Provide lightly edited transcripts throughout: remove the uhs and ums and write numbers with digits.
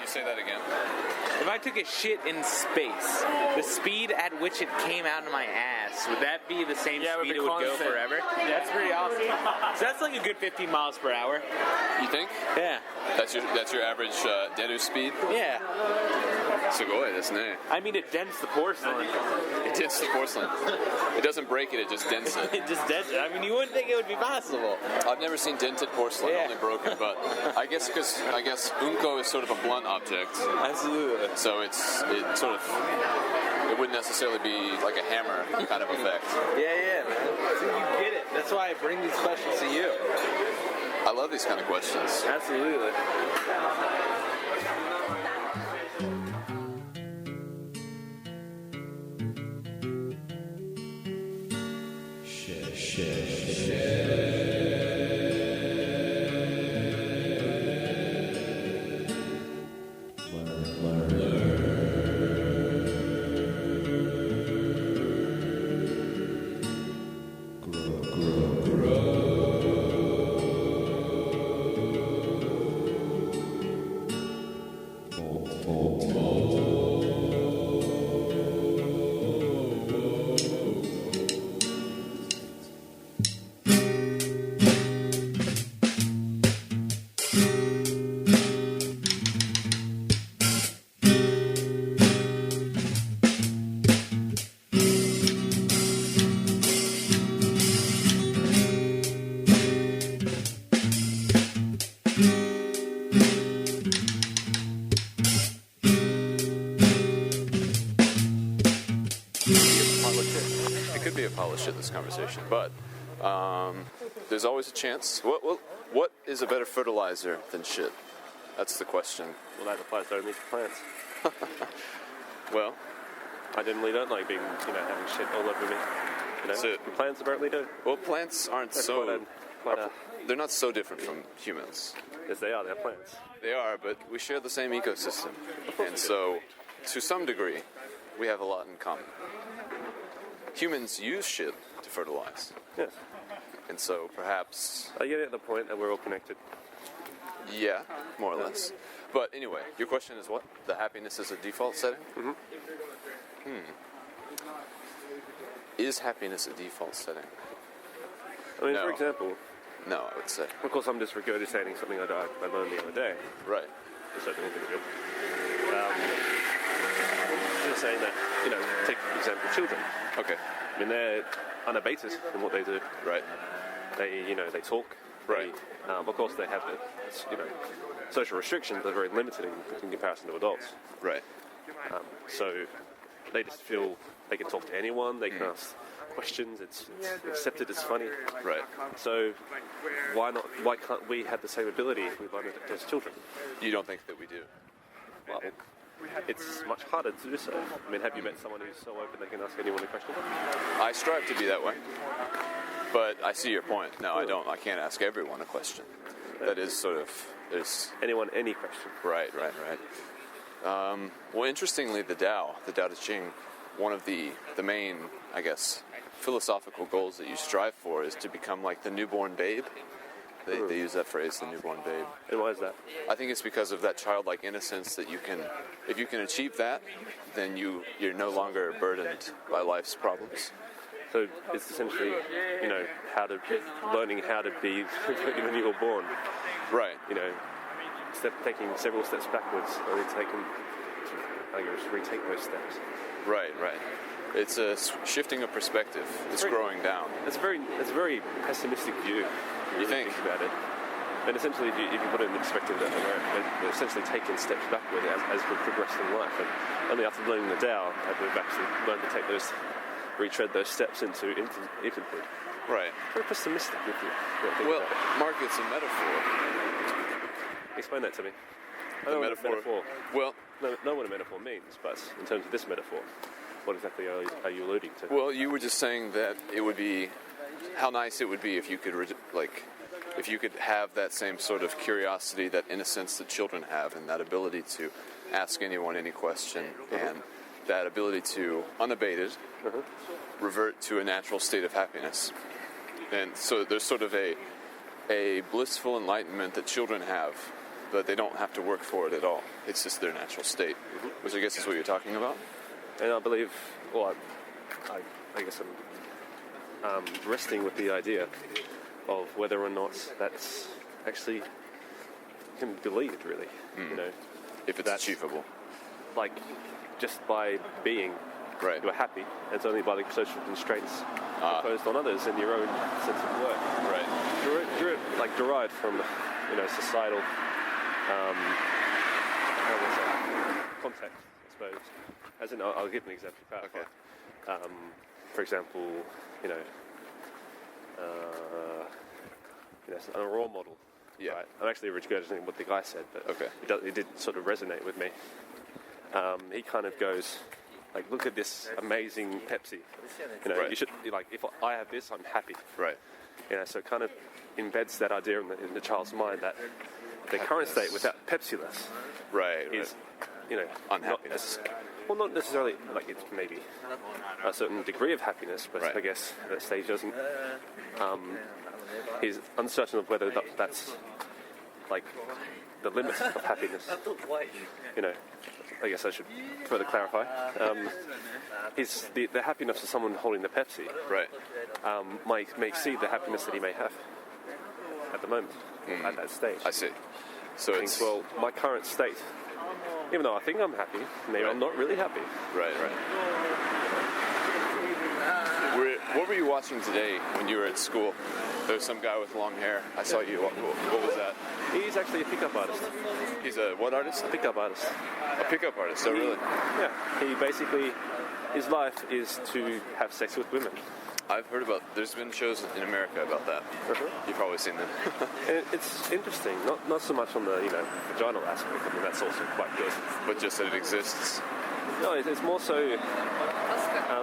you say that again? If I took a shit in space, the speed at which it came out of my ass, would that be the same speed it would go forever? Yeah. That's pretty awesome. So that's like a good 15 miles per hour. You think? Yeah. That's your average deadu speed? Yeah. すごいですね. I mean, it dents the porcelain. It dents the porcelain. It doesn't break it, it just dents it. It just dents it. I mean, you wouldn't think it would be possible. I've never seen dented porcelain, only broken, but I guess unko is sort of a blunt object. Absolutely. So it wouldn't necessarily be like a hammer kind of effect. Yeah, man. So you get it. That's why I bring these questions to you. I love these kind of questions. Absolutely. This conversation, but there's always a chance. What is a better fertilizer than shit? That's the question. Well, that applies only to plants. Well, I generally don't like being, having shit all over me. So, plants apparently do. Well, plants aren't they're not so different from humans. Yes, they are. They're plants. They are, but we share the same ecosystem, and so to some degree, we have a lot in common. Humans use shit to fertilize. Yes. And so perhaps... I get at the point that we're all connected. Yeah, more or less. But anyway, your question is what? The happiness is a default setting? Mm-hmm. Is happiness a default setting? I mean, for example... No, I would say. Of course, I'm just regurgitating something I learned the other day. Right. A certain individual. Just saying that, take for example children. Okay. I mean, they're unabated in what they do. Right. They talk. Right. Of course, they have social restrictions that are very limited in comparison to adults. Right. So they just feel they can talk to anyone. They can ask questions. It's accepted. It's funny. Right. So why not? Why can't we have the same ability if we learn it as children? You don't think that we do? Well, it's much harder to do so. I mean, have you met someone who's so open they can ask anyone a question? I strive to be that way. But I see your point. No, I don't. I can't ask everyone a question. That is sort of... Anyone, any question. Right. Well, interestingly, the Tao Te Ching, one of the main, I guess, philosophical goals that you strive for is to become like the newborn babe. They use that phrase, the newborn babe. And why is that? I think it's because of that childlike innocence that if you can achieve that, then you're no longer burdened by life's problems. So it's essentially, learning how to be when you were born. Right. Taking several steps backwards, or retake those steps. Right. It's a shifting of perspective. It's growing down. It's a very pessimistic view. You think about it? And essentially, if you put it in perspective, that we're essentially taking steps backward as we progress in life, and only after learning the Tao have we actually learned to retread those steps into infanthood. Right. Very pessimistic with you. Well, Mark, it's a metaphor. Explain that to me. The metaphor. Well, know what a metaphor means, but in terms of this metaphor, what exactly are you alluding to? Well, you were just saying that it would be how nice it would be if you could have that same sort of curiosity, that innocence that children have, and that ability to ask anyone any question, and that ability to, unabated, revert to a natural state of happiness. And so there's sort of a blissful enlightenment that children have but they don't have to work for it at all. It's just their natural state, which I guess is what you're talking about. And I believe, well, I guess I'm wrestling with the idea of whether or not that's actually can be believed, really. You know, If it's achievable. like just by being, Right. you're happy. And it's only by the social constraints imposed on others and your own sense of worth. Right. Derived from, societal context, I suppose. As in, I'll give an example. Okay. For example, a role model. Yeah. Right? I'm actually regurgitating what the guy said, but Okay. it did sort of resonate with me. He kind of goes, like, look at this amazing Pepsi. Right. You should, like, if I have this, I'm happy. Right. So it kind of embeds that idea in the child's mind that their current state without Pepsi-less Right. is, unhappiness. not necessarily, like, it's maybe a certain degree of happiness, but Right. I guess at that stage doesn't. He's uncertain of whether that's like the limit of happiness. I guess I should further clarify. Is the happiness of someone holding the Pepsi Right. may exceed the happiness that he may have at the moment, at that stage. I see. So Thinks, it's well, my current state, even though I think I'm happy, maybe I'm not really happy. right. What were you watching today when you were at school? There was some guy with long hair. I saw you. What was that? He's actually a pickup artist. He's a what artist? A pickup artist. A pickup artist. So really, Yeah. He basically, his life is to have sex with women. I've heard about. There's been shows in America about that. You've probably seen them. And it's interesting, not so much on the vaginal aspect. I mean, that's also quite good. But just that it exists. No, it's more so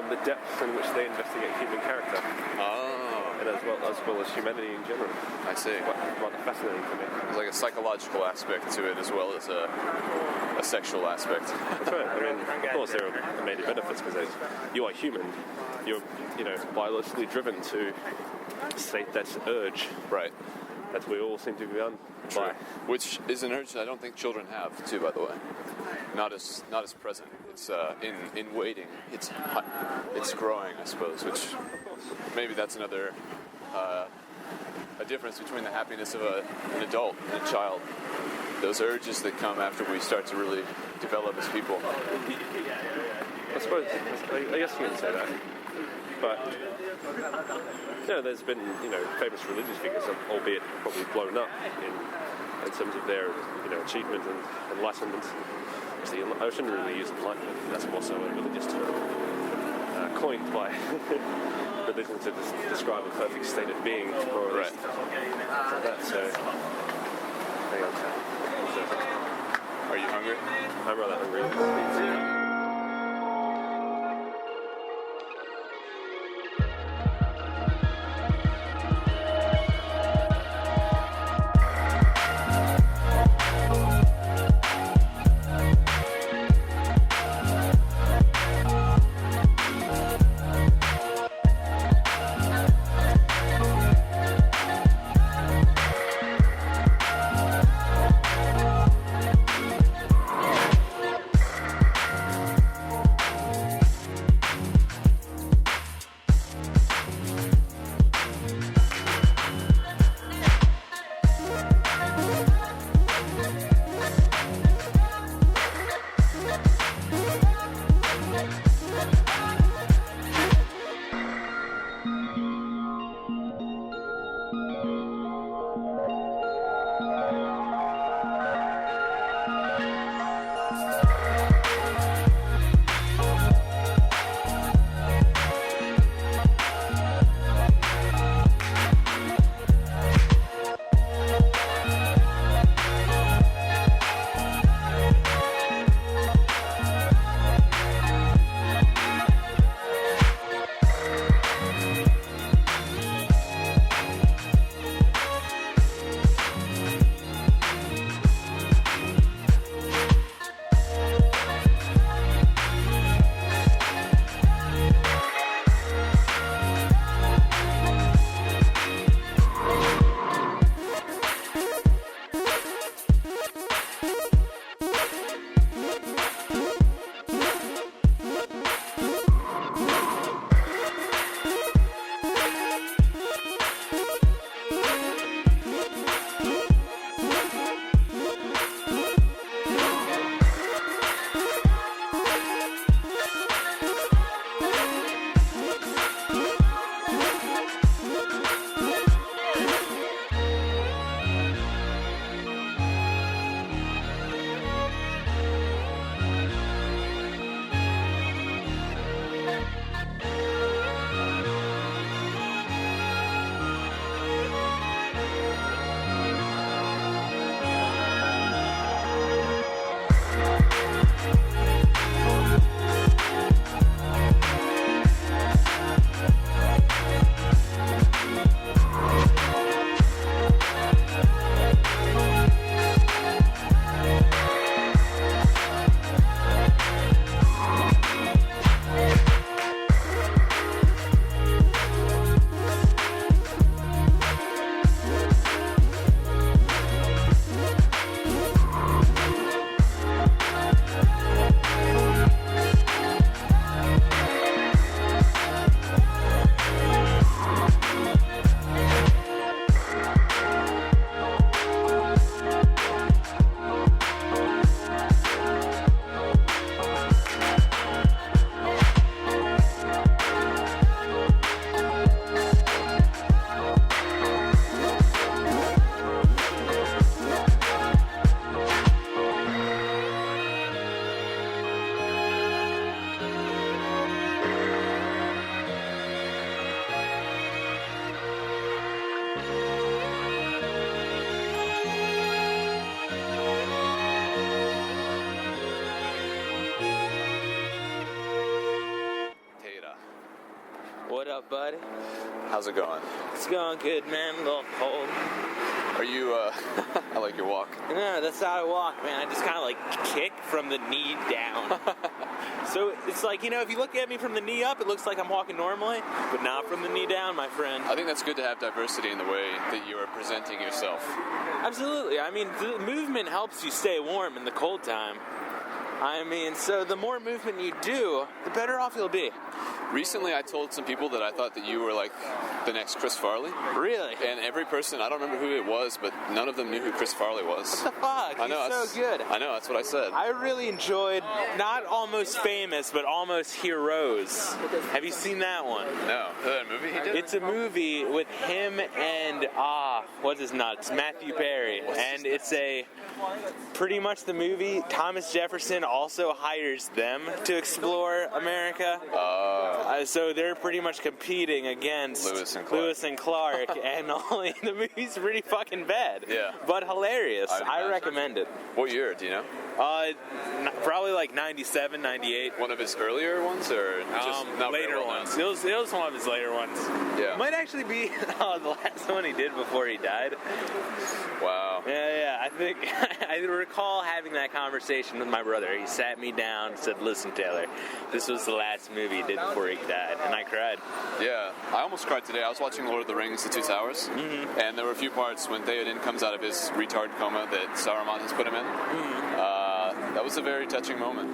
the depth in which they investigate human character, Oh, and as well as humanity in general. I see. Quite fascinating for me. There's like a psychological aspect to it as well as a sexual aspect. That's right. I mean, of course, there are many benefits because you are human. You're, biologically driven to state that urge Right. that we all seem to be on by. Which is an urge that I don't think children have too, by the way. Not as present. It's in waiting. It's growing, I suppose. Which maybe that's another a difference between the happiness of an adult and a child. Those urges that come after we start to really develop as people. I suppose, I guess you can say that. But, there's been, famous religious figures, albeit probably blown up in terms of their, achievement and enlightenment. Actually, I shouldn't really use enlightenment. That's more so a religious term coined by religion to describe a perfect state of being, more or less. Like that, so, hang on. Are you hungry? I'm rather hungry. up, buddy? How's it going? It's going good, man. A little cold. Are you, I like your walk. No, that's how I walk, man. I just kind of like kick from the knee down. So it's like, if you look at me from the knee up, it looks like I'm walking normally, but not from the knee down, my friend. I think that's good to have diversity in the way that you are presenting yourself. Absolutely. I mean, the movement helps you stay warm in the cold time. I mean, so the more movement you do, the better off you'll be. Recently, I told some people that I thought that you were like the next Chris Farley. Really? And every person, I don't remember who it was, but none of them knew who Chris Farley was. What the fuck? I know, He's so good. I know, that's what I said. I really enjoyed, not Almost Famous, but Almost Heroes. Have you seen that one? No. Is that a movie he did? It's a movie with him and, what's his nuts? Matthew Perry. And it's pretty much the movie. Thomas Jefferson also hires them to explore America. So they're pretty much competing against Lewis and Clark, and the movie's pretty fucking bad. Yeah. But hilarious. I recommend it. What year, do you know? Probably like 97, 98. One of his earlier ones, or just not later well ones? It was one of his later ones. Yeah. Might actually be the last one he did before he died. Wow. Yeah. I think I recall having that conversation with my brother. He sat me down and said, "Listen, Taylor, this was the last movie he did before he died," and I cried. Yeah, I almost cried today. I was watching Lord of the Rings: The Two Towers, and there were a few parts when Theoden comes out of his retard coma that Saruman has put him in. That was a very touching moment.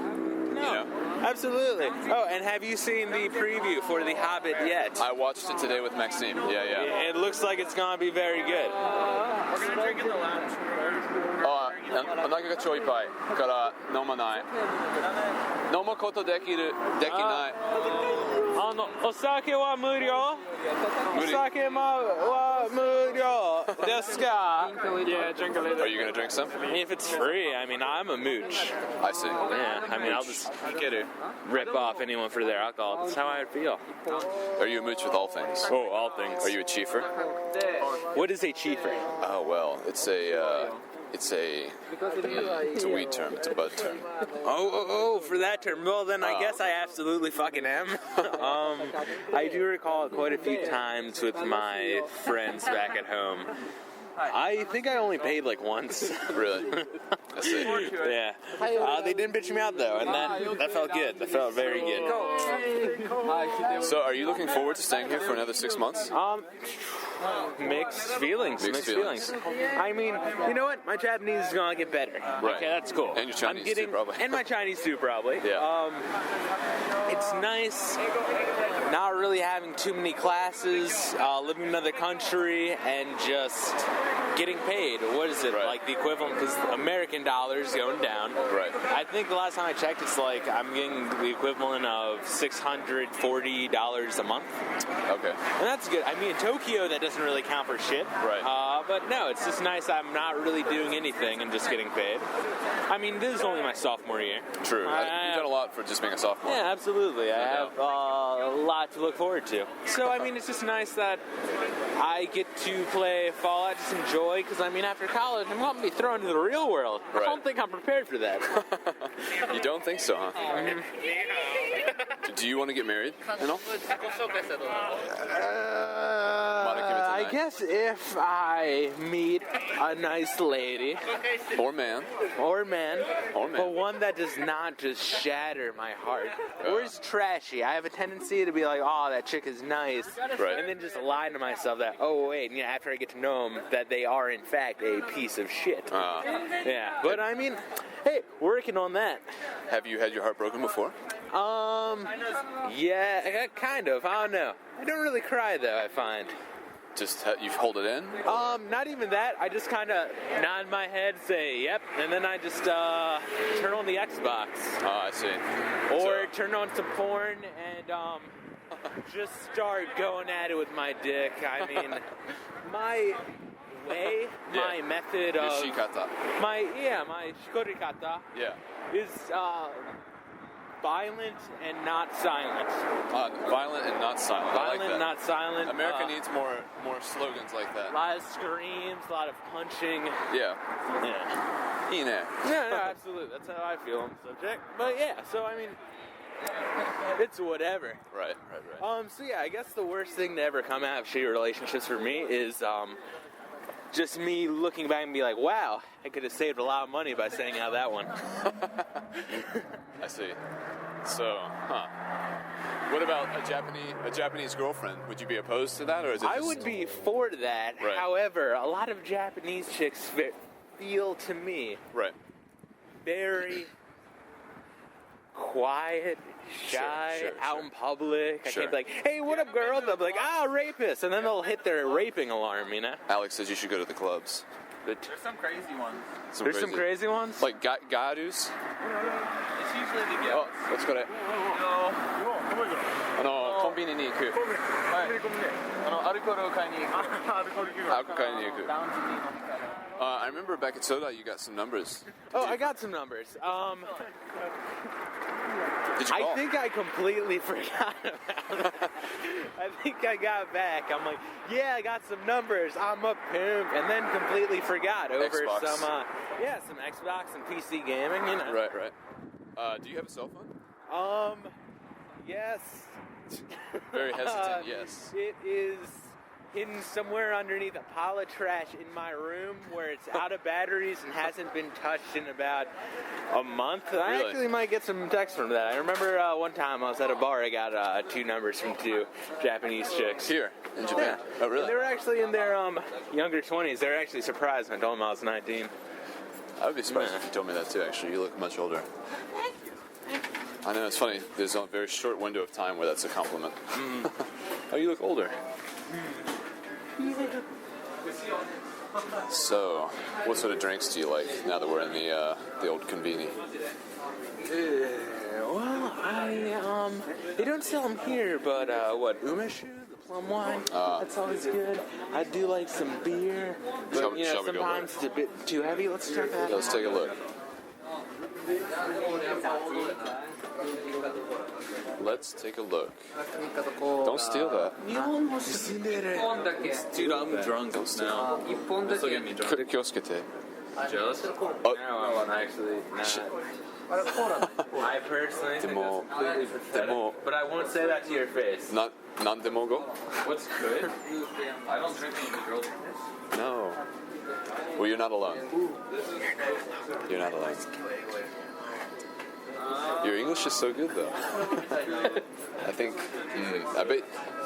No, absolutely. Oh, and have you seen the preview for The Hobbit yet? I watched it today with Maxime. Yeah. It looks like it's gonna be very good. We're gonna drink in the lounge. お腹がちょいパイから飲まない。飲むことできない。お酒は無料。お酒は無料ですか? Yeah, drink a little. Are you gonna drink some? If it's free, I mean, I'm a mooch. I see. Yeah, I mean, I'll just rip off anyone for their alcohol. That's how I feel. Are you a mooch with all things? Oh, all things. Are you a chiefer? What is a chiefer? Oh well, it's a weed term. It's a bud term. Oh, for that term. Well, then I guess I absolutely fucking am. I do recall it quite a few times with my friends back at home. I think I only paid like once. Really? I see. Yeah. They didn't bitch me out though, and that felt good. That felt very good. So, are you looking forward to staying here for another 6 months? Mixed feelings. I mean, you know what? My Japanese is gonna get better. Right. Okay, that's cool. And your Chinese too, probably. And my Chinese too, probably. Yeah. It's nice not really having too many classes, living in another country, and just getting paid. What is it? Right. Like the equivalent, because American dollars going down. Right. I think the last time I checked, it's like I'm getting the equivalent of $640 a month. Okay. And that's good. I mean, in Tokyo, that doesn't really count for shit. Right. But no, it's just nice I'm not really doing anything and just getting paid. I mean, this is only my sophomore year. True. You've done a lot for just being a sophomore. Yeah, absolutely. I have a lot to look forward to. So, I mean, it's just nice that I get to play Fallout, just enjoy, because, I mean, after college, I'm going to be thrown into the real world. Right. I don't think I'm prepared for that. You don't think so, huh? Mm-hmm. Do you want to get married and all? I guess if I meet a nice lady Or man. or man, Or man. but one that does not just shatter my heart or is trashy. I have a tendency to be like, oh, that chick is nice, Right. and then just lie to myself that, oh wait, after I get to know them, that they are in fact a piece of shit. Yeah, but I mean, hey, working on that. Have you had your heart broken before? Yeah, kind of. I don't know. I don't really cry though, I find. Just you hold it in? Not even that. I just kind of nod my head, say yep, and then I just turn on the Xbox. Oh, I see. Or turn on some porn and just start going at it with my dick. I mean, my way, my method Your of shikata. my shikorikata Yeah. is violent and not silent. Violent and not silent. I like Violent, that. not silent. America needs more slogans like a that. lot of screams, a lot of punching. Yeah. Yeah. Ine. Yeah, absolutely. That's how I feel on the subject. But yeah, so I mean, it's whatever. Right. So yeah, I guess the worst thing to ever come out of shitty relationships for me is just me looking back and be like, wow, I could have saved a lot of money by staying out of that one. I see. So, what about a Japanese girlfriend? Would you be opposed to that, or is it? I would be for that. Right. However, a lot of Japanese chicks feel to me Right. very quiet, shy, Sure. out in public. I Sure. can't be like, hey, what up, girl? They'll be like, rapist. And then they'll hit their raping alarm, you know? Alex says you should go to the clubs. There's some crazy ones. There's some crazy ones? Like garus. It's usually the girls. お疲れ。コンビニに行く。アルコールを買いに行く。アルコール買いに行く。I remember back at Soda, you got some numbers. Oh, I got some numbers. Did you call? I think I completely forgot about it. I think I got back. I'm like, yeah, I got some numbers. I'm a pimp. And then completely forgot over Xbox. some Xbox and PC gaming, you know. Right. Do you have a cell phone? Yes. Very hesitant, yes. It is hidden somewhere underneath a pile of trash in my room where it's out of batteries and hasn't been touched in about a month. I Really? actually might get some texts from that. I remember one time I was at a bar, I got 2 numbers from 2 Japanese chicks. Here in Japan. Yeah. Oh, really? They were actually in their younger 20s. They were actually surprised when I told them I was 19. I would be surprised Yeah. if you told me that too, actually. You look much older. I know, it's funny. There's a very short window of time where that's a compliment. Oh, you look older. So, what sort of drinks do you like now that we're in the old conveni? Well, they don't sell them here, but umeshu, the plum wine, that's always good. I do like some beer, but Shall we go sometimes it's a bit too heavy. Let's check that out. Let's take a look. Let's take a look. Don't steal that. Dude, I'm drunk now. This will get me drunk. 気をつけて。 Jealous? Oh. No, I'm actually not. I personally think Demo- that's completely pathetic, demo- but I won't say that to your face. Nan demo go? What's good? I don't drink any girls. No. Well, you're not alone. You're not alone. Your English is so good, though. I think,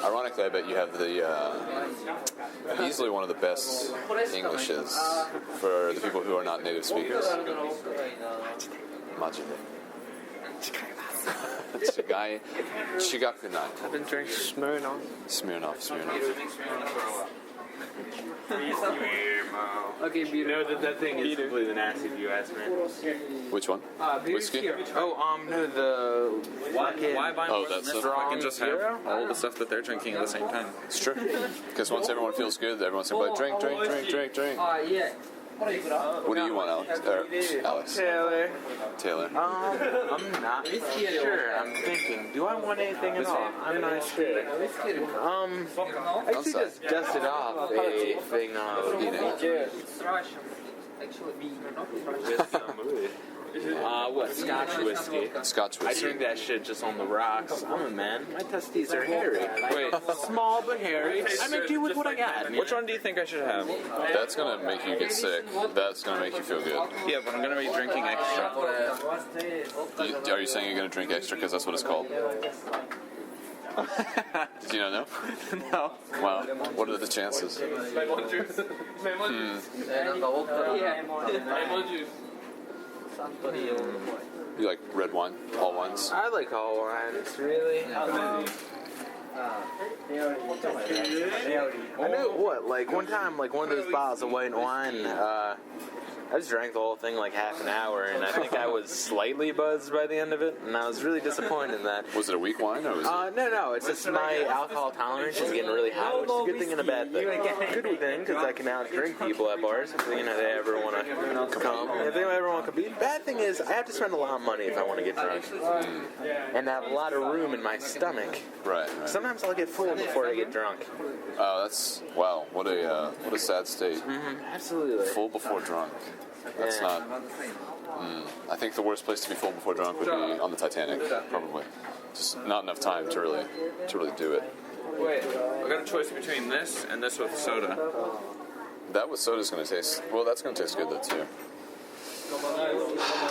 ironically, I bet you have the, easily one of the best Englishes for the people who are not native speakers. Majide. 違くない. I've been drinking Smirnoff. Smirnoff. Okay, You know that thing is completely nasty if you ask me. Which one? Whiskey? Oh, no, the Why buy Oh, more than that's this? the- I can just have all the stuff that they're drinking at the same time. It's true. Because once everyone feels good, everyone's going to be like, drink. What do you want, Alex? Taylor. I'm not sure. I'm thinking, do I want anything at all? I'm not sure. I actually just dusted off a thing of eating. Scotch whiskey. Scotch I whiskey. drink that shit just on the rocks. I'm a man. My testes are hairy. Wait. Small but hairy. I make do with what I got. Which one do you think I should have? That's going to make you get sick. That's going to make you feel good. Yeah, but I'm gonna be drinking extra. Are you saying you're going to drink extra because that's what it's called? Did you not know? No. Wow. What are the chances? You like red wine? All wines? I like all wines, really. I know what, like one time, like one of those bottles of white wine, I just drank the whole thing like half an hour, and I think I was slightly buzzed by the end of it, and I was really disappointed in that. Was it a week wine or was it? No, it's just my alcohol tolerance is getting really high, which is a good thing and a bad thing. Good thing, because I can now drink people at bars if they ever want to come, if they ever want to compete. Bad thing is, I have to spend a lot of money if I want to get drunk, and I have a lot of room in my stomach. Right. Sometimes I'll get full before I get drunk. Oh, that's wow. What a sad state. Absolutely. Full before drunk. That's Yeah. not. I think the worst place to be full before drunk would be on the Titanic, probably. Just not enough time to really do it. Wait, I got a choice between this and this with soda. That with soda's going to taste... Well, that's going to taste good, though, too.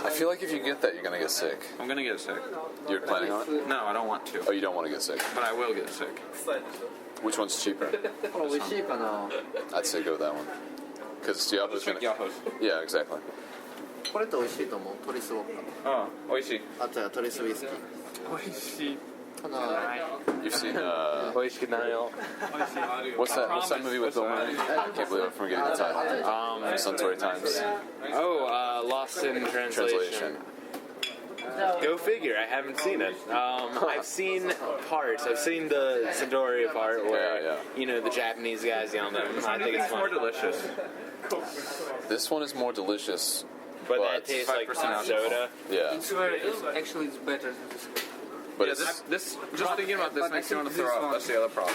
I feel like if you get that, you're going to get sick. I'm gonna get sick. You're planning on it? No, I don't want to. Oh, you don't want to get sick. But I will get sick. Which one's cheaper? これ美味しいかな。 I'd say go with that one. Because Diablo's going to... Yahoo's. Yeah, exactly. これって美味しいと思う。トリスウォッあ、美味しい。カ。あとはトリスウイスキー。美味しい。かな。 You've seen... Hoishikanayo. What's that movie with Bill Murray? I can't believe I'm forgetting the title. Suntory Times. Lost in Translation. Go figure. I haven't seen it. I've seen parts. I've seen the Suntory part where, Yeah. The Japanese guys yell at them. I think it's more fun. delicious. This one is more delicious. But that tastes like 5% soda. Yeah. Actually, it's better. But Yeah, it's, this just thinking about this makes me want to throw up. That's the other problem.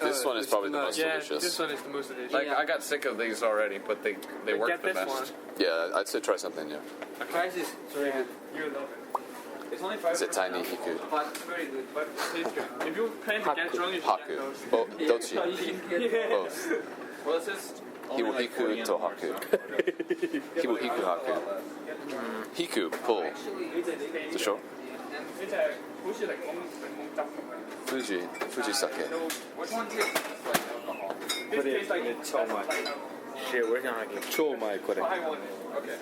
this one is probably the most delicious. This one is the most delicious. Like I got sick of these already, but they work Get the this best. one. Yeah, I'd say try something new. The price is very good. You will love it. It's only 5. Is it tiny hiku? But it's very good. But it tastes good. If you plan to get drunk, you should Haku. get those. Both. Dochi. Yeah. Both. Well, this is only like Hiku 40 to haku. Hiku haku. Hiku, pull. To show. It's a push it like Fuji sake. Which one tastes like alcohol? This tastes like Shit, we're gonna get chomai. high one. Okay.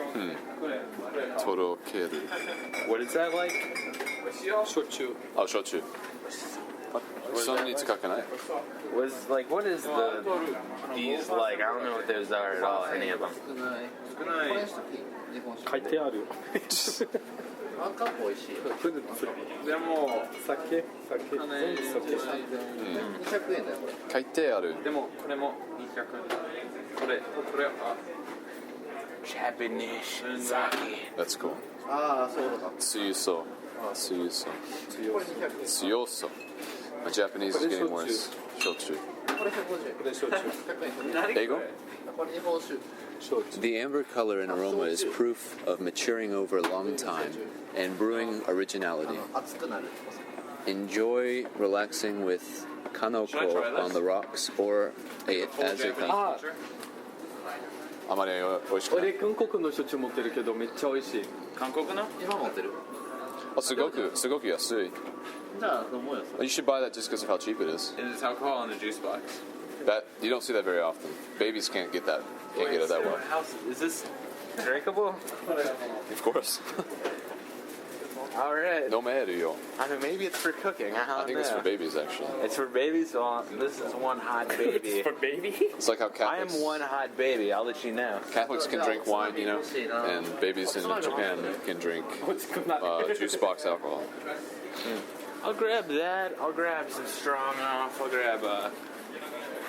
Torokeru. What is that like? Shochu. Oh, shochu. So many tsukakenai. What is these like? I don't know what those are at all. Any of them? 少ない。これにしとき。日本酒。書いてある。ワンカップ美味しい。でも酒、全部酒。 200円だよこれ。書いてある。でもこれも200円。これあ Japanese sake. That's cool. ああ、そうだ。 Tsuyuso. Tsuyuso. これ200円。 Tsuyoso. My Japanese is getting worse. Shochu. これ150円。これ焼酎。 100円。 Eigo? これ日本酒。 The amber color and aroma is proof of maturing over a long time and brewing originality. 熱くなる。 Enjoy relaxing with kanoko on the rocks or as a kanoko. あ、あまり美味しくない。俺韓国の焼酎持ってるけどめっちゃ美味しい。韓国の今持ってる。あ、すごく安い。じゃあ飲もうよ。それ You should buy that just because of how cheap it is. And it's alcohol in the juice box. That you don't see that very often. Babies can't get that. Can't get it that well. Is this drinkable? Of course. All right. No matter yo. I mean, maybe it's for cooking. I don't I think know. it's for babies actually. It's for babies. So this is one hot baby. baby? It's like how I am Catholics. one hot baby. I'll let you know. Catholics can drink wine, and babies in Japan can drink juice box alcohol. I'll grab that. I'll grab some strong off. I'll grab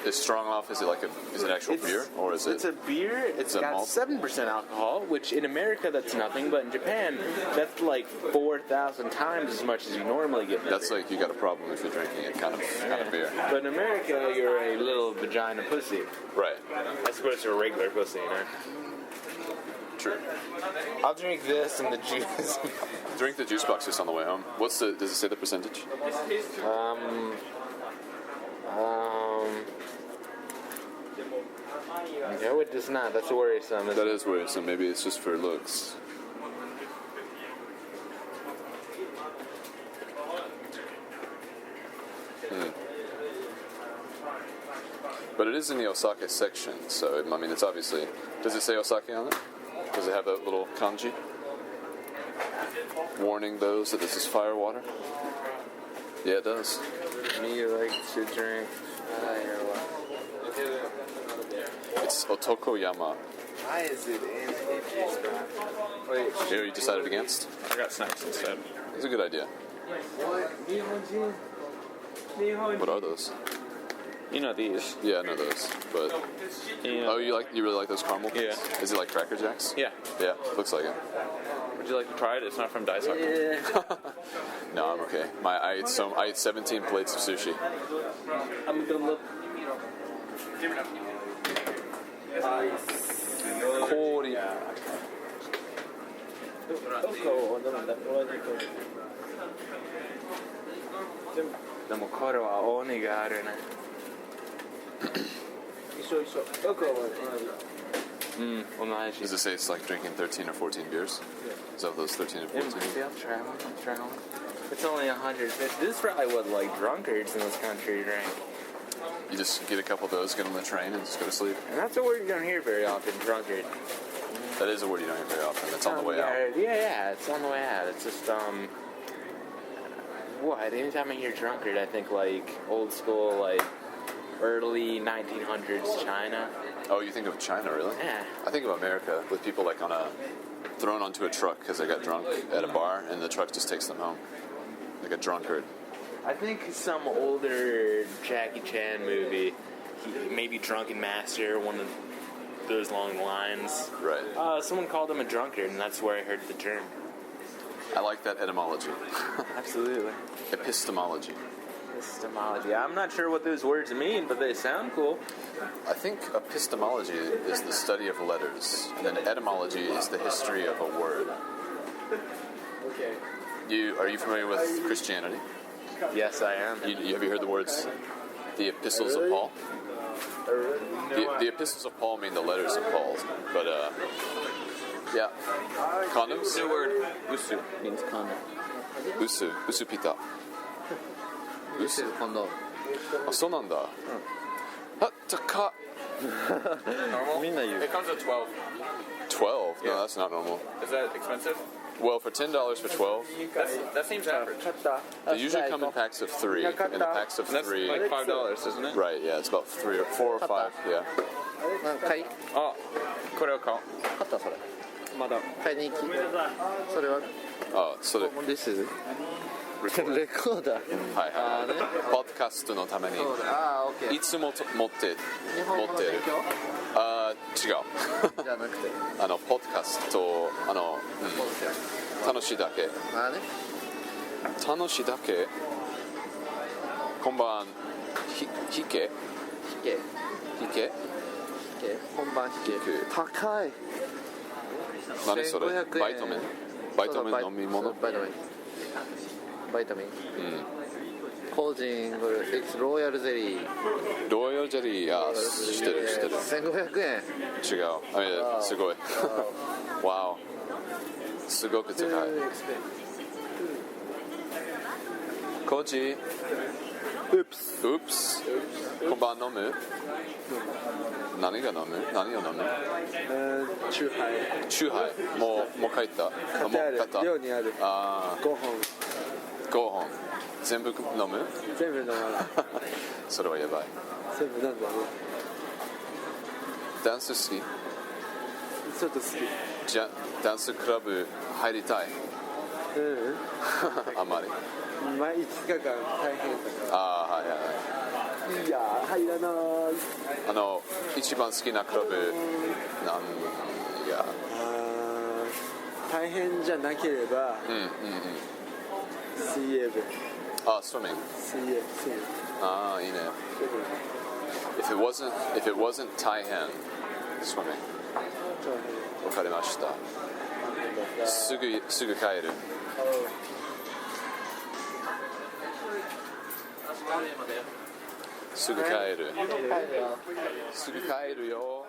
Is strong off? Is it actual beer or is it? It's a beer. It's a got malt? 7% alcohol, which in America that's nothing, but in Japan that's like 4,000 times as much as you normally get. In a That's beer. like you got a problem if you're drinking it kind of beer. But in America, you're a little vagina pussy. Right. As opposed to a regular pussy, you know. True. I'll drink this and the juice. Drink the juice box just on the way home. Does it say the percentage? No, it does not. That's worrisome. That is worrisome. Maybe it's just for looks. But it is in the Osaka section, so I mean, it's obviously. Does it say Osaka on it? Does it have that little kanji warning those that this is fire water? Yeah, it does. Me like to drink fire. It's Otokoyama. Why is it in a juice box? Wait, Here, you decided against? I got snacks instead. It's a good idea. What are those? You know these. Yeah, I know those. But oh, you really like those caramel things? Yeah. Is it like Cracker Jacks? Yeah. Yeah, looks like it. Would you like to try it? It's not from Daisaku. No, I'm okay. I ate 17 plates of sushi. I'm gonna look. Corey. でもこれは鬼があるね。一緒一緒赤はうん、同じ。 Does it say it's like drinking 13 or 14 beers? Is that what those 13 or 14? Maybe I'll try one. It's only 150. This is probably what like drunkards in this country drink. You just get a couple of those, get on the train, and just go to sleep. And that's a word you don't hear very often, drunkard. That is a word you don't hear very often. It's on the way out. Yeah, it's on the way out. It's just, what? Anytime I hear drunkard, I think like old school, like early 1900s China. Oh, you think of China, really? Yeah. I think of America with people like thrown onto a truck because they got drunk at a bar, and the truck just takes them home, like a drunkard. I think some older Jackie Chan movie, maybe Drunken Master, one of those long lines. Right. Someone called him a drunkard, and that's where I heard the term. I like that etymology. Absolutely. Epistemology. Epistemology. I'm not sure what those words mean, but they sound cool. I think epistemology is the study of letters, and etymology is the history of a word. Okay. Are you familiar with Christianity? Yes, I am. Have you heard the words, the epistles of Paul? The epistles of Paul mean the letters of Paul, but yeah. Condoms? New word. Usu. means condom. Usu pita. This is condom. あ、そうなんだ。あ、高っ。 Normal? みんな言う。 It comes with 12. 12? No, Yeah. that's not normal. Is that expensive? Well, for $10 for 12, That seems average. they usually come in packs of 3. In the packs of And that's 3. like $5, isn't it? Right, yeah, it's about 3 or 4 or 5. Yeah. 買いあ、これを買おう。買ったそれまだ買いに行きそれは Oh, so This is レコーダーはいはい。ポッドキャストのためにそうだあー OK いつも持ってる。日本語の勉強あー、違う。じゃなくてポッドキャスト、楽しいだけ。あーね楽しいだけ。こんばん、ひけ引けひけ本番引けく高い何それ1500円バイトメンバイトメン飲み物バイトメンバイタミンコージングローヤルゼリーロイヤルジェリー、あ、知ってる知ってる。 1500円違う。すごい。わお。すごく高い。コーチ。Oops。こんばん飲む？何が飲む？何を飲む？チューハイチューハイ。もう帰った。買ってあるもう買った。寮にあるあ5本あ、5本。全部飲む？全部飲まないそれはやばい。全部なんだろうダンス好き？ちょっと好きじゃダンスクラブ入りたい？あんまり。5日間大変だかああ、はいはいはい。らいやー入らない一番好きなクラブなんや。大変じゃなければ水泳部あ、スイミング。水泳ああ、いいね。If it wasn't 大変、swimming。わかりました。すぐ帰る。すぐ帰る。すぐ帰るよ。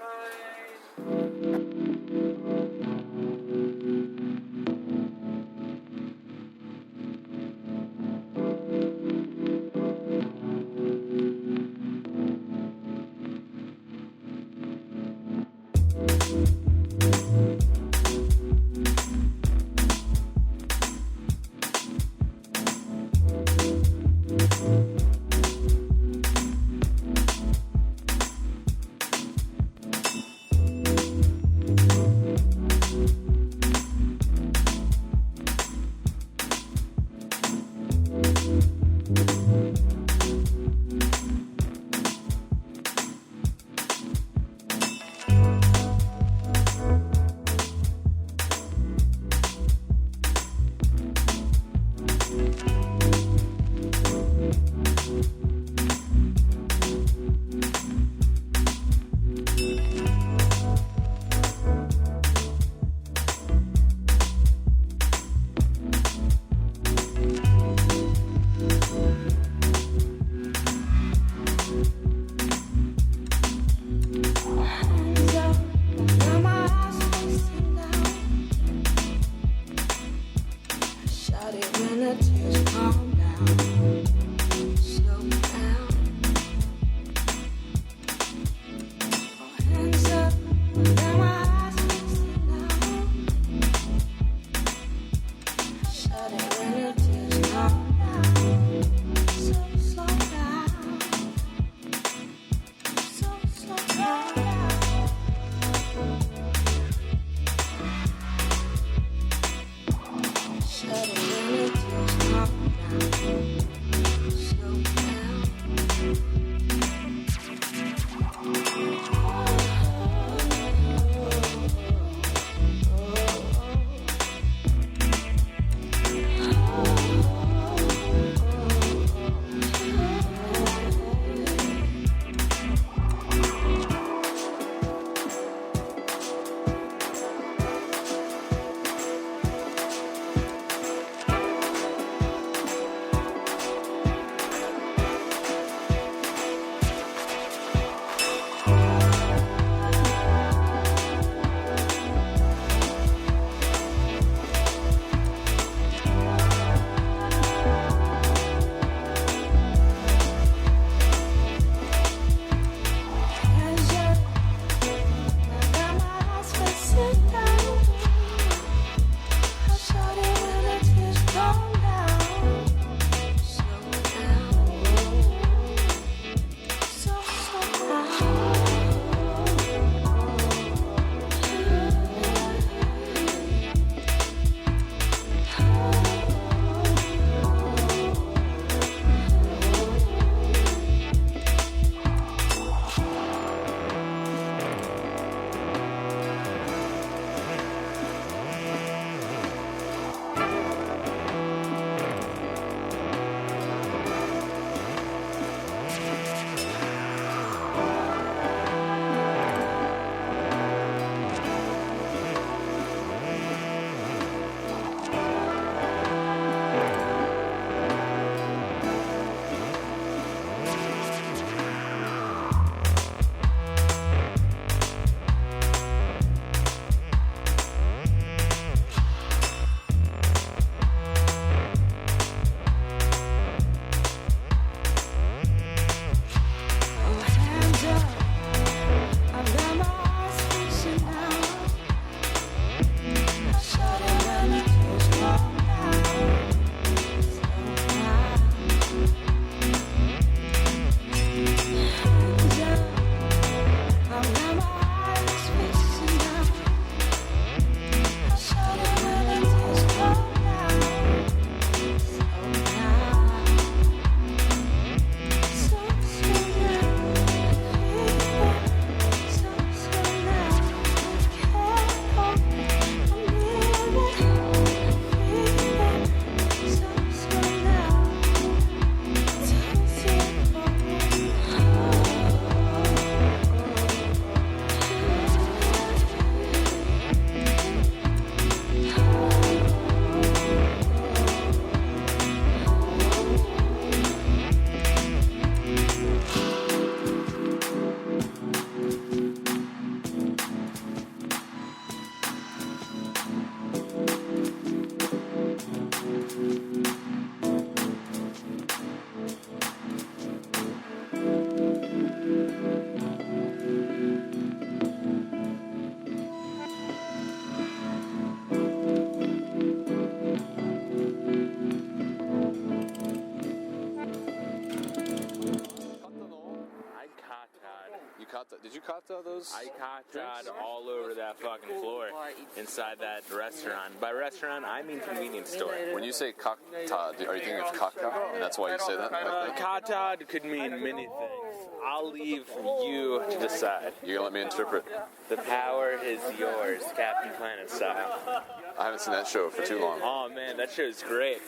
Did you kata those? I kata all over that fucking floor inside that restaurant. By restaurant, I mean convenience store. When you say kata, are you thinking of kaka? And that's why you say that? Kata could mean many things. I'll leave you to decide. You're gonna let me interpret? The power is yours, Captain Planet style. I haven't seen that show for too long. Oh man, that show's great.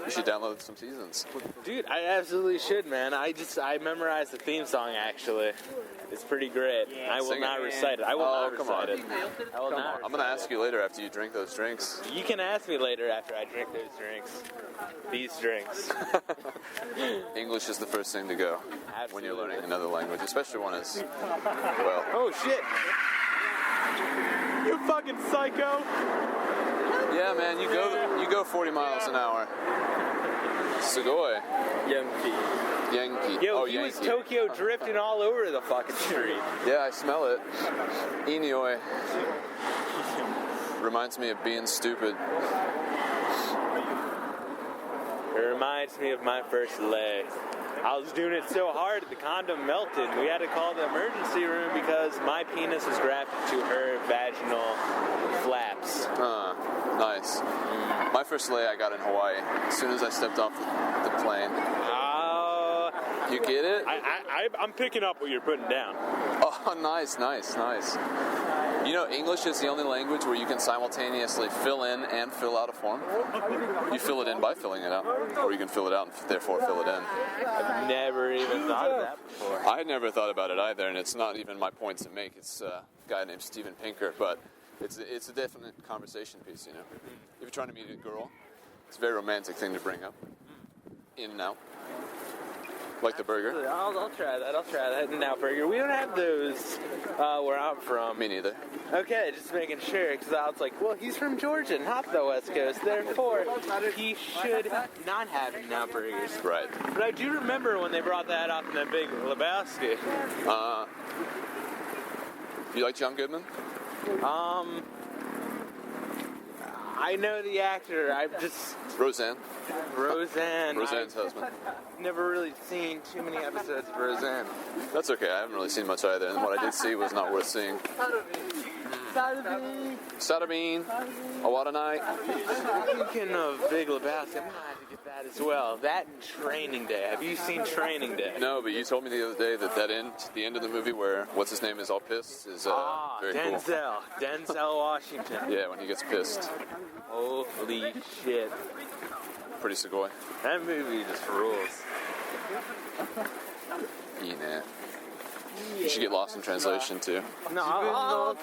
You should download some seasons. Dude, I absolutely should, man. I memorized the theme song, actually. It's pretty great. I will not recite it. I will not recite it. I will not. I'm gonna ask you later after you drink those drinks. You can ask me later after I drink those drinks. These drinks. English is the first thing to go when you're learning another language, especially one as well. Oh shit! You fucking psycho! Yeah, man, you go 40 miles an hour. Sugoi. Yankee. Yo, oh, he Yankee. was Tokyo drifting all over the fucking street. Yeah, I smell it. Inioi. Reminds me of being stupid. It reminds me of my first lay. I was doing it so hard the condom melted. We had to call the emergency room because my penis was wrapped to her vaginal flaps. Nice. My first lay I got in Hawaii. As soon as I stepped off the plane. You get it? I'm picking up what you're putting down. Oh, nice. You know, English is the only language where you can simultaneously fill in and fill out a form. You fill it in by filling it out, or you can fill it out and therefore fill it in. I've never even thought of that before. I had never thought about it either, and it's not even my point to make. It's a guy named Steven Pinker, but it's a definite conversation piece, you know. If you're trying to meet a girl, it's a very romantic thing to bring up. In and out. Like the burger? I'll try that. Now burger. We don't have those where I'm from. Me neither. Okay, just making sure, because I was like, well, he's from Georgia, not the West Coast, therefore he should not have now burgers. Right. But I do remember when they brought that up in that Big Lebowski. You like John Goodman? I know the actor. I've just Roseanne. Roseanne's husband. Never really seen too many episodes of Roseanne. That's okay. I haven't really seen much either, and what I did see was not worth seeing. Sada Bean. A what a night. Speaking of Big Lebowski, I'm gonna have to get that as well. That and Training Day. Have you seen Training Day? No, but you told me the other day that the end of the movie where what's his name is all pissed is very Denzel. cool. Denzel Washington. Yeah, when he gets pissed. Holy shit. Pretty sugoi. That movie just rules. Yeah. You should get lost in translation too. No, I'll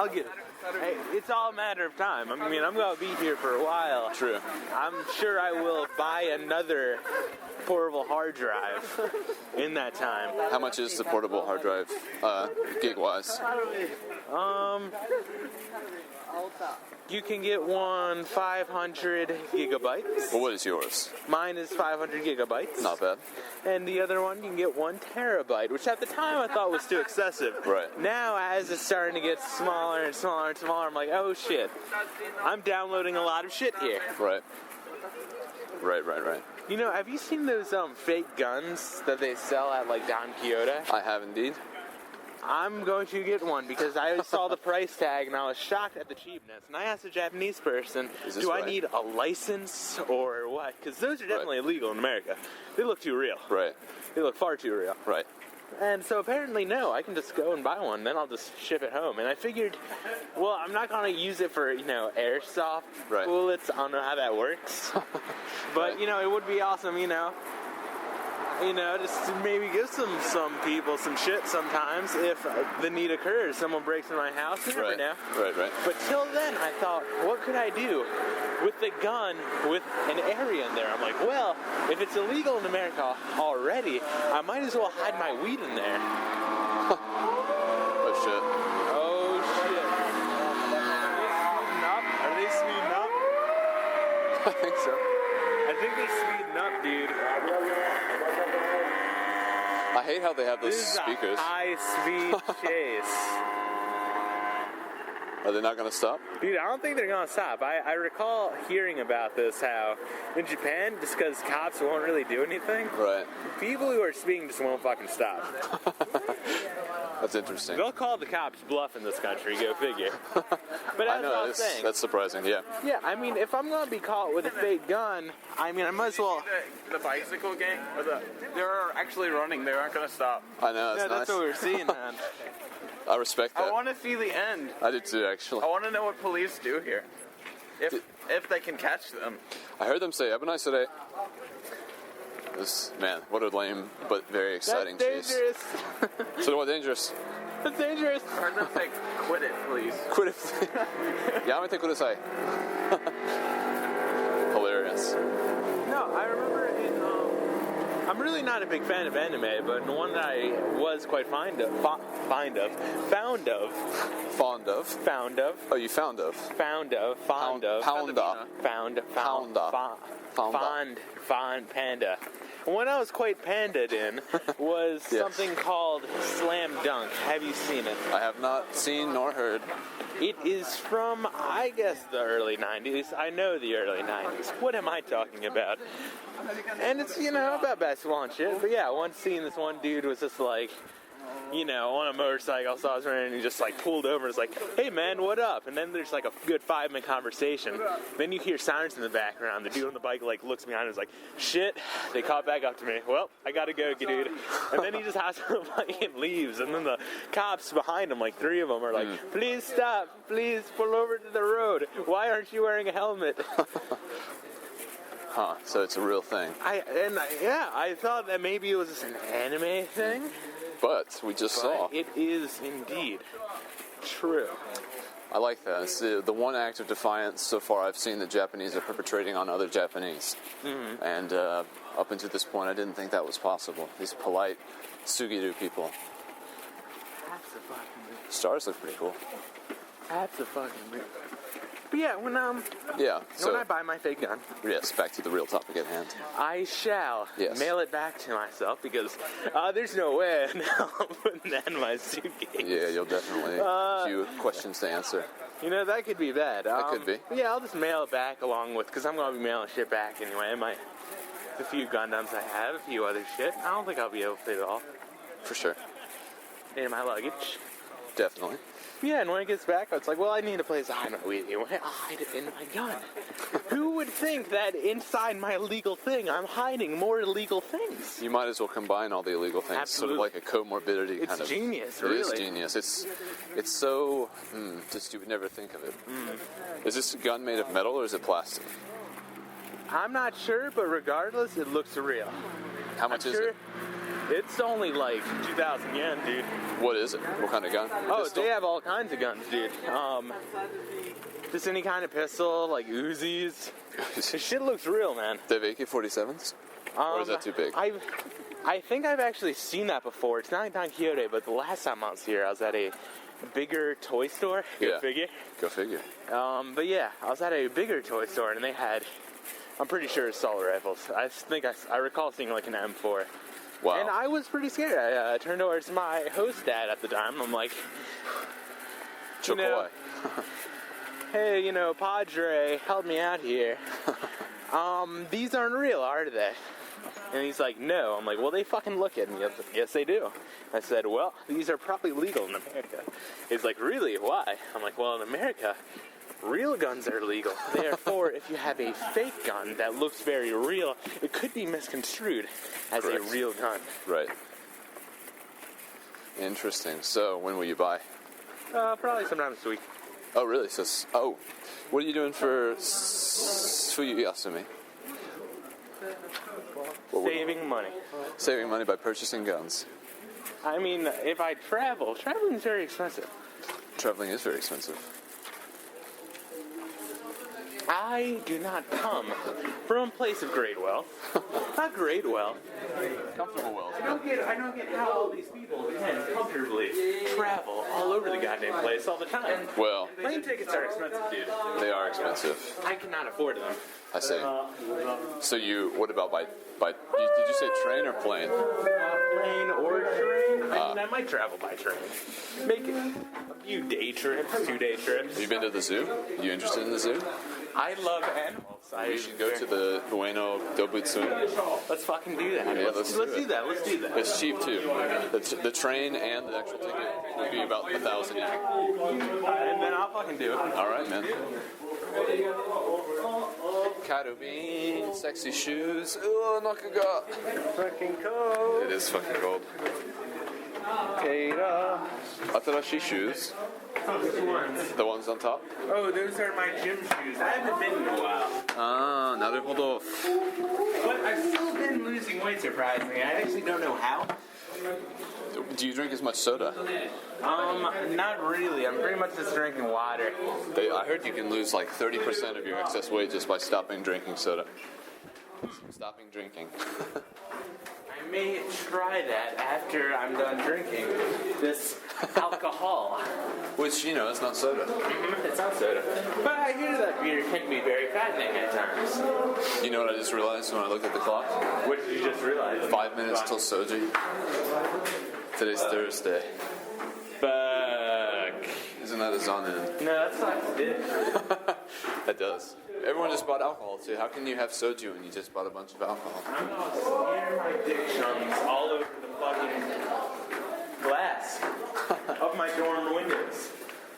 get it. Hey, it's all a matter of time. I mean, I'm going to be here for a while. True. I'm sure I will buy another portable hard drive in that time. How much is the portable hard drive, gig-wise? You can get one 500 gigabytes. Well, what is yours? Mine is 500 gigabytes. Not bad. And the other one, you can get 1 terabyte, which at the time I thought was too excessive. Right. Now, as it's starting to get smaller and smaller and smaller, I'm like, oh shit, I'm downloading a lot of shit here. Right. You know, have you seen those fake guns that they sell at like Don Quixote? I have indeed. I'm going to get one because I saw the price tag and I was shocked at the cheapness. And I asked a Japanese person, do I need a license or what? Because those are definitely illegal in America. They look too real. Right. They look far too real. Right. And so apparently, no, I can just go and buy one, then I'll just ship it home. And I figured, well, I'm not going to use it for, airsoft bullets. I don't know how that works. But, it would be awesome, just to maybe give some people some shit sometimes if the need occurs. Someone breaks in my house, you never know. Right. But till then, I thought, what could I do with the gun with an area in there? I'm like, well, if it's illegal in America already, I might as well hide my weed in there. Oh, shit. Are they speeding up? I think so. I think they're speeding up, dude. I hate how they have those This is speakers. a high-speed chase. Are they not going to stop? Dude, I don't think they're going to stop. I recall hearing about this, how in Japan, just because cops won't really do anything, Right. people who are speeding just won't fucking stop. That's interesting. They'll call the cops bluff in this country, go figure. But I as know, I was saying, that's surprising, yeah. yeah, I mean, if I'm going to be caught with a fake gun, I might as well... The bicycle gang, they're actually running. They aren't going to stop. I know, Yeah, that's nice. that's what we're seeing, man. I respect that. I want to see the end. I did too, actually. I want to know what police do here. If they can catch them. I heard them say, "Abunai This, man, what a lame but very exciting That's chase. dangerous. So what dangerous? That's dangerous. I heard them say, quit it, please. Quit it. Yamete kudasai. Hilarious. No, I remember I'm really not a big fan of anime, but one that I was quite fond of. Oh, you found of? Panda. one I was quite pandaed in was Yes. something called Slam Dunk. Have you seen it? I have not seen nor heard. It is from, I guess, the early 90s. I know the early 90s. What am I talking about? And it's, about basketball and shit. But yeah, one scene, this one dude was just like, on a motorcycle, so I was running, and he just like pulled over and was like, "Hey man, what up?" And then there's like a good 5-minute conversation. Then you hear sirens in the background. The dude on the bike like looks behind and is like, "Shit, they caught back up to me. Well, I gotta go, dude." And then he just has to bike and leaves. And then the cops behind him, like 3 of them, are like, "Please stop, please pull over to the road. Why aren't you wearing a helmet?" Huh? So it's a real thing. I thought that maybe it was just an anime thing. But we just saw. It is indeed true. I like that. It's the one act of defiance so far I've seen the Japanese are perpetrating on other Japanese. Mm-hmm. And up until this point, I didn't think that was possible. These polite Sugiru people. That's a fucking movie. Stars look pretty cool. That's a fucking movie. But yeah, when I buy my fake gun, yes, back to the real topic at hand. I shall mail it back to myself because there's no way now I'm putting that in my suitcase. Yeah, you'll definitely have a few questions to answer. That could be bad. That could be. Yeah, I'll just mail it back along with, because I'm going to be mailing shit back anyway. The few Gundams I have, a few other shit. I don't think I'll be able to fit it all For sure. in my luggage. Definitely. Yeah, and when it gets back, it's like, well, I need a place to hide my weed. I'll hide it in my gun. Who would think that inside my illegal thing, I'm hiding more illegal things? You might as well combine all the illegal things. Absolutely. Sort of like a comorbidity It's kind of. genius, It really. is genius. It's so just you would never think of it. Is this gun made of metal or is it plastic? I'm not sure, but regardless, it looks real. How much is it? It's only like 2,000 yen, dude. What is it? What kind of gun? Oh, Pistol? they have all kinds of guns, dude. Just any kind of pistol, like Uzis. This shit looks real, man. They have AK-47s? Or is that too big? I think I've actually seen that before. It's not in Don Quixote, but the last time I was here, I was at a bigger toy store. Go figure. Go figure. But yeah, I was at a bigger toy store, and they had, I'm pretty sure, assault rifles. I think I recall seeing like an M4. Wow. And I was pretty scared. I turned over to my host dad at the time. I'm like, Choke away. "Hey, Padre, help me out here. These aren't real, are they?" And he's like, "No." I'm like, "Well, they fucking look at me." Yes, they do. I said, "Well, these are probably legal in America." He's like, "Really? Why?" I'm like, "Well, in America, real guns are legal. Therefore, if you have a fake gun that looks very real, it could be misconstrued as Correct. a real gun." Right. Interesting. So, when will you buy? Probably sometime this week. Oh, really? So, what are you doing for Fuyuyasumi? Saving money. Saving money by purchasing guns. I mean, if I traveling is very expensive. Traveling is very expensive. I do not come from a place of great wealth. Not great wealth. Comfortable wealth. I don't get how all these people can comfortably travel all over the goddamn place all the time. Well, Plane tickets are expensive, dude. they are expensive. I cannot afford them. I see. So what about by did you say train or plane? Plane or train? I mean, I might travel by train. Make a few day trips, 2-day trips. Have you been to the zoo? You interested in the zoo? I love animals. We should go to the Ueno Dobutsun. Let's fucking do that. Yeah, let's let's do do that. Let's do that. It's cheap too. The train and the actual ticket would be about 1,000 yen. And then I'll fucking do it. All right, man. Karubin, sexy shoes. Oh, Nakaga. Fucking cold. It is fucking cold. Atarashi shoes. The ones on top. Oh, those are my gym shoes. I haven't been in a while. Ah, naruhodo. But I've still been losing weight, surprisingly. I actually don't know how. Do you drink as much soda? Not really. I'm pretty much just drinking water. I heard you can lose like 30% of your excess weight just by stopping drinking soda. Stopping drinking. I may try that after I'm done drinking this alcohol. Which, you know, it's not soda. It's not soda. But I hear that beer can be very fattening at times. You know what I just realized when I looked at the clock? What did you just realize? 5 minutes till Soji. Today's Thursday. Fuck. Isn't that a Zonin? No, that sucks, dude. That does. Everyone just bought alcohol too. How can you have soju when you just bought a bunch of alcohol? I'm gonna smear my dick chunks all over the fucking glass of my dorm windows.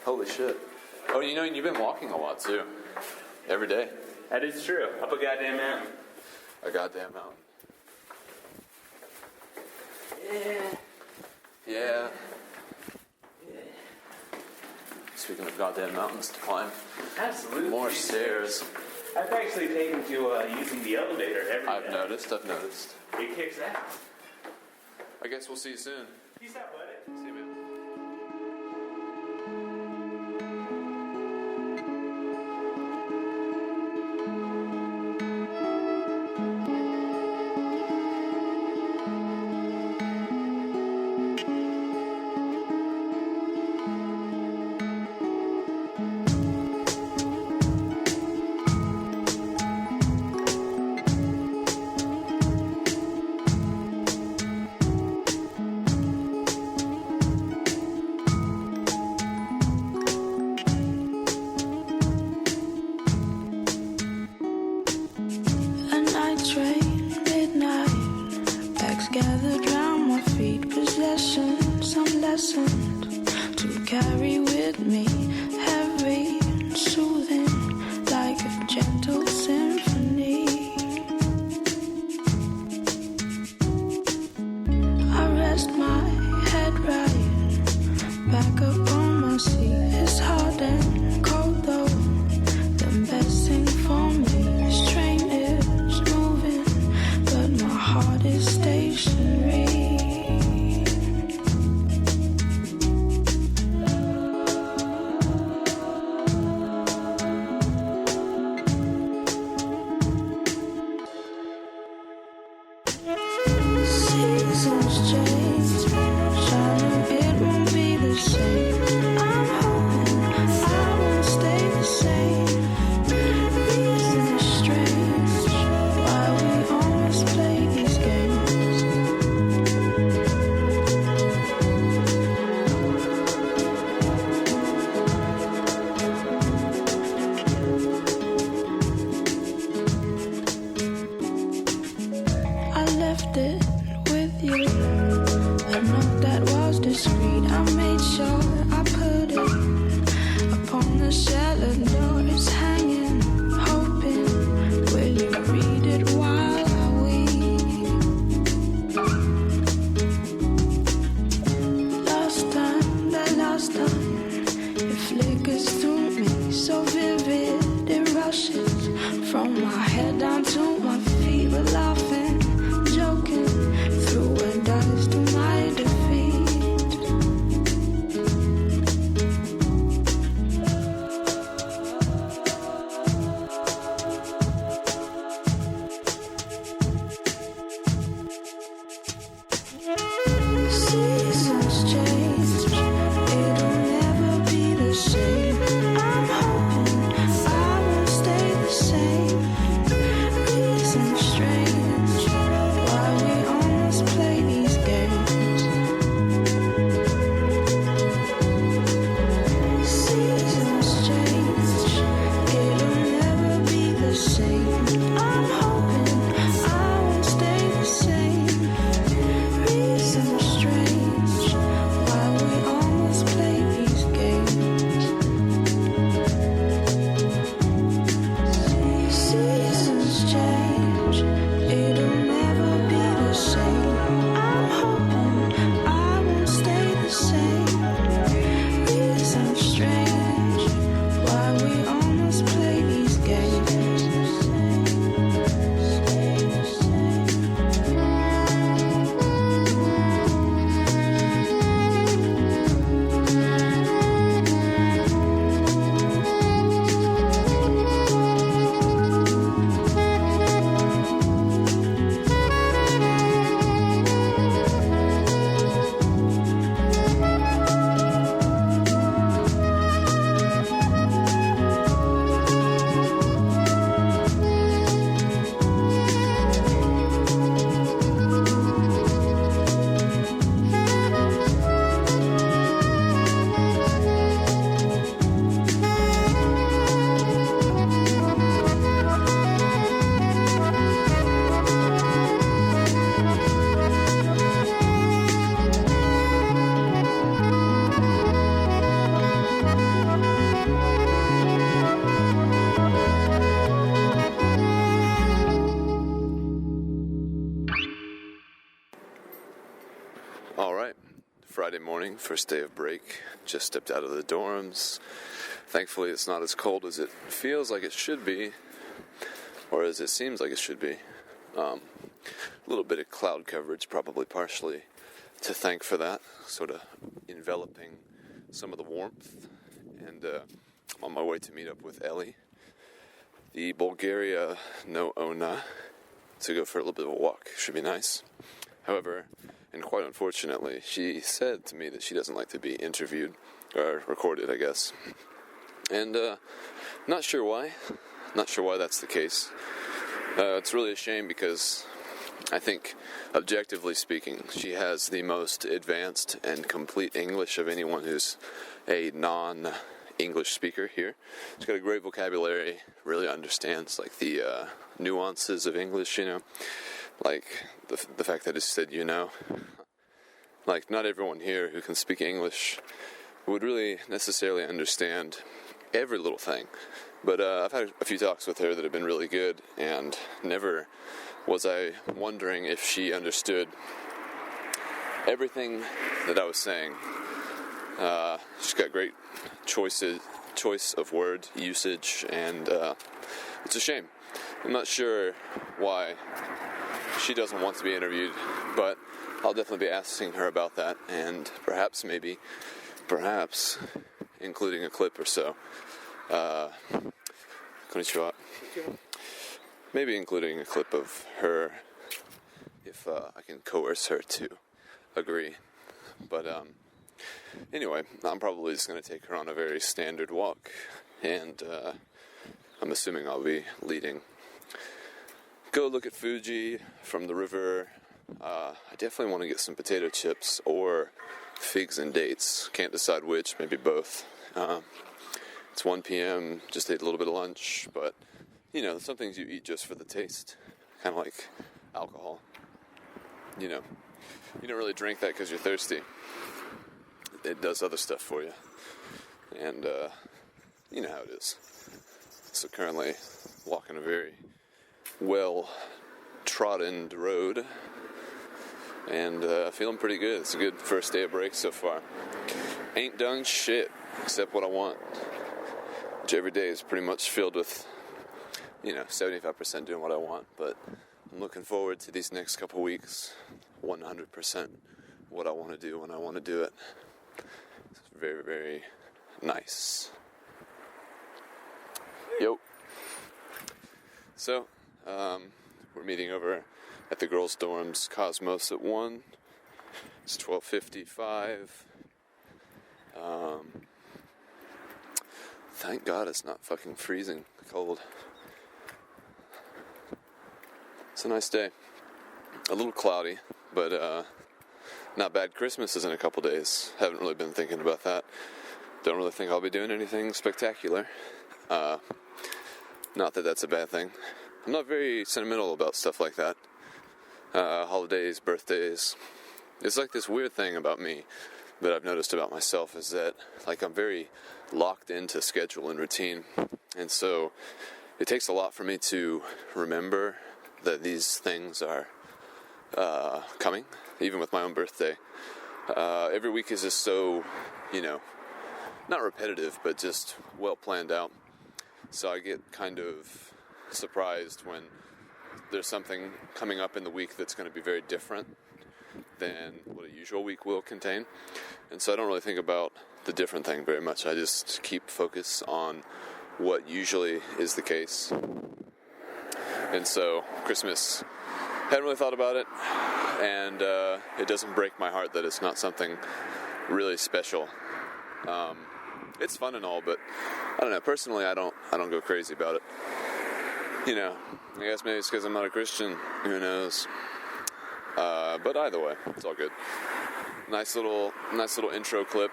Holy shit. Oh, you know, you've been walking a lot too. Every day. That is true. Up a goddamn mountain. A goddamn mountain. Yeah. Speaking of goddamn mountains to climb. Absolutely. More stairs. I've actually taken to using the elevator every day. I've noticed. It kicks ass. I guess we'll see you soon. Peace out, buddy. See you, man. A night train, midnight, bags gathered round my feet, possessions unlessoned to carry with me, heavy and soothing, like a gentle symphony. I rest my head right back up on my seat. It's hard and cold though. The best thing for me, this train is moving, but my heart is stationary. Seasons change, shining it won't be the same. I'm hoping I won't stay the same. Reason is strange, why we always play these games. I left it with you, a note that was discreet. I made sure I put it upon the cellar door. It's hanging, hoping, will you read it while I weep? Last time, it flickers through me, so vivid, it rushes from my head down to my feet. We're laughing, joking, through a dice to my defeat. Seasons change, it'll never be the same. I'm hoping I won't stay the same. Reason Friday morning, first day of break. Just stepped out of the dorms. Thankfully, it's not as cold as it feels like it should be, or as it seems like it should be. A little bit of cloud coverage, probably partially to thank for that, sort of enveloping some of the warmth. And I'm on my way to meet up with Ellie, the Bulgaria no Ona, to go for a little bit of a walk. Should be nice. However, and quite unfortunately, she said to me that she doesn't like to be interviewed, or recorded, I guess. And not sure why. Not sure why that's the case. It's really a shame because I think, objectively speaking, she has the most advanced and complete English of anyone who's a non-English speaker here. She's got a great vocabulary, really understands like the nuances of English, you know, like the fact that it said, you know. Like, not everyone here who can speak English would really necessarily understand every little thing. But I've had a few talks with her that have been really good, and never was I wondering if she understood everything that I was saying. She's got great choice of word usage, and it's a shame. I'm not sure why she doesn't want to be interviewed, but I'll definitely be asking her about that, and perhaps including a clip or so. Konnichiwa. Maybe including a clip of her, if I can coerce her to agree. But anyway, I'm probably just going to take her on a very standard walk, and I'm assuming I'll be leading. Go look at Fuji from the river. I definitely want to get some potato chips or figs and dates. Can't decide which, maybe both. It's 1 p.m., just ate a little bit of lunch, but, you know, some things you eat just for the taste. Kind of like alcohol. You know, you don't really drink that because you're thirsty. It does other stuff for you. And, you know how it is. So currently walking a very well-trodden road, and feeling pretty good. It's a good first day of break so far. Ain't done shit except what I want, which every day is pretty much filled with, 75% doing what I want, but I'm looking forward to these next couple weeks, 100% what I want to do when I want to do it. It's very, very nice. Yo. So, we're meeting over at the girls' dorms, Cosmos at 1. It's 12:55. Thank God it's not fucking freezing cold. It's a nice day. A little cloudy, but not bad. Christmas is in a couple days. Haven't really been thinking about that. Don't really think I'll be doing anything spectacular. Not that that's a bad thing. I'm not very sentimental about stuff like that. Holidays, birthdays. It's like this weird thing about me that I've noticed about myself is that, like, I'm very locked into schedule and routine. And so it takes a lot for me to remember that these things are coming, even with my own birthday. Every week is just so, not repetitive, but just well planned out. So I get kind of surprised when there's something coming up in the week that's going to be very different than what a usual week will contain. And so I don't really think about the different thing very much. I just keep focus on what usually is the case. And so Christmas, hadn't really thought about it, and it doesn't break my heart that it's not something really special. It's fun and all, but I don't know. Personally, I don't go crazy about it. I guess maybe it's because I'm not a Christian. Who knows? But either way, it's all good. Nice little intro clip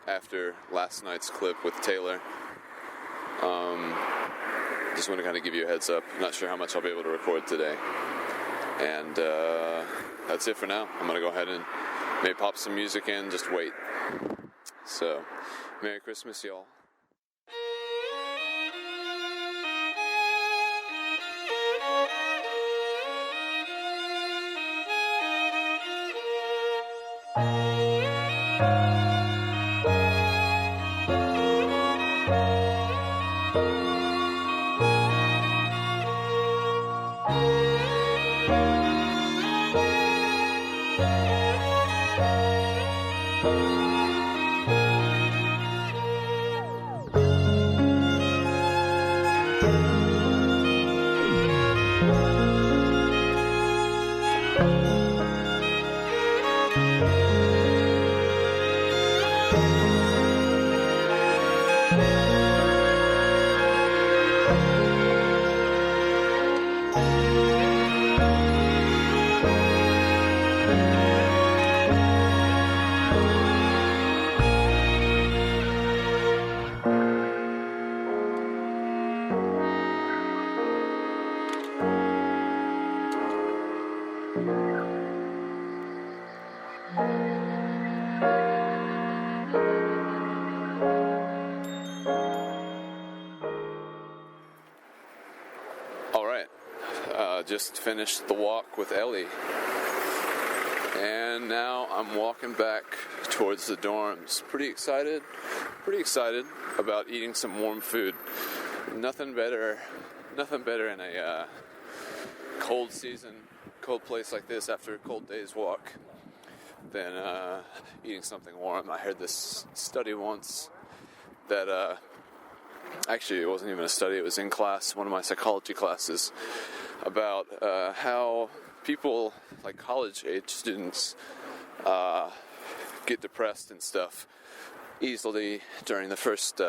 after last night's clip with Taylor. Just want to kind of give you a heads up. Not sure how much I'll be able to record today. And that's it for now. I'm going to go ahead and maybe pop some music in, just wait. So, Merry Christmas, y'all. All right, just finished the walk with Ellie, and now I'm walking back towards the dorms. Pretty excited about eating some warm food. Nothing better in a cold place like this after a cold day's walk than eating something warm. I heard this study once that actually, it wasn't even a study, it was in class, one of my psychology classes, about how people, like college-age students, get depressed and stuff easily during the first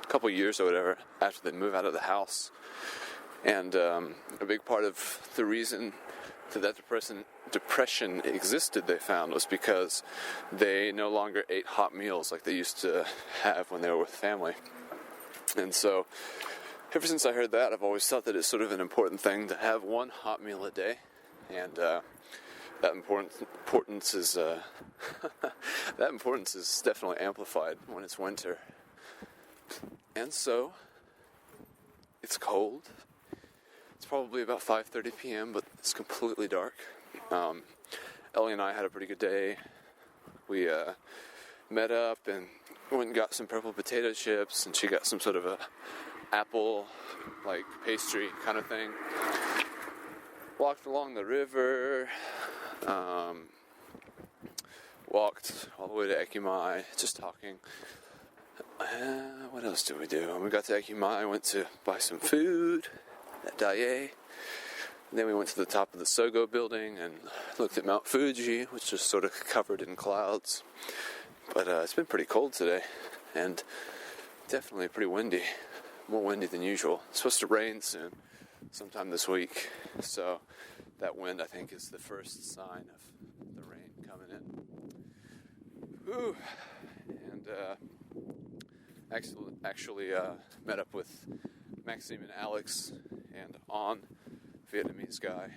couple years or whatever, after they move out of the house. And a big part of the reason that depression existed, they found, was because they no longer ate hot meals like they used to have when they were with family. And so, ever since I heard that, I've always thought that it's sort of an important thing to have one hot meal a day, and that importance is that importance is definitely amplified when it's winter. And so, it's cold. It's probably about 5:30 p.m., but it's completely dark. Ellie and I had a pretty good day. We met up and went and got some purple potato chips, and she got some sort of a apple, like, pastry kind of thing. Walked along the river, walked all the way to Ekimai, just talking. What else did we do? When we got to Ekimai, I went to buy some food at Daiei. And then we went to the top of the Sogo building and looked at Mount Fuji, which is sort of covered in clouds. But it's been pretty cold today, and definitely pretty windy. More windy than usual. It's supposed to rain soon, sometime this week. So that wind, I think, is the first sign of the rain coming in. Ooh. And actually met up with Maxime and Alex and An, Vietnamese guy,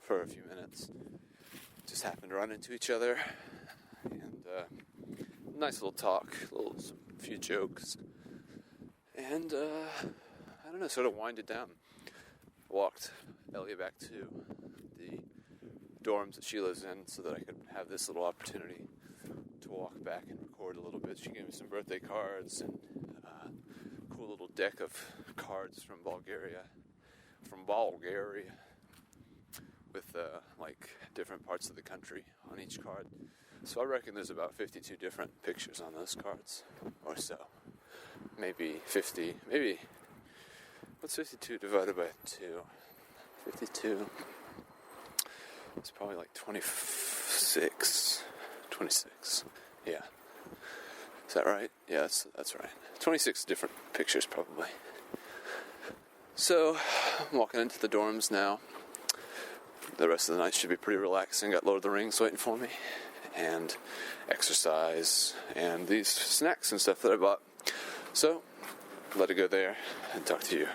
for a few minutes. Just happened to run into each other, and nice little talk, a few jokes, and I don't know, sort of winded down. Walked Ellie back to the dorms that she lives in so that I could have this little opportunity to walk back and record a little bit. She gave me some birthday cards and a cool little deck of cards from Bulgaria, with like different parts of the country on each card. So I reckon there's about 52 different pictures on those cards, or so. Maybe 50, maybe, what's 52 divided by 2? 52, it's probably like 26, yeah. Is that right? Yeah, that's right. 26 different pictures, probably. So, I'm walking into the dorms now. The rest of the night should be pretty relaxing. Got Lord of the Rings waiting for me, and exercise, and these snacks and stuff that I bought. So, let it go there, and talk to you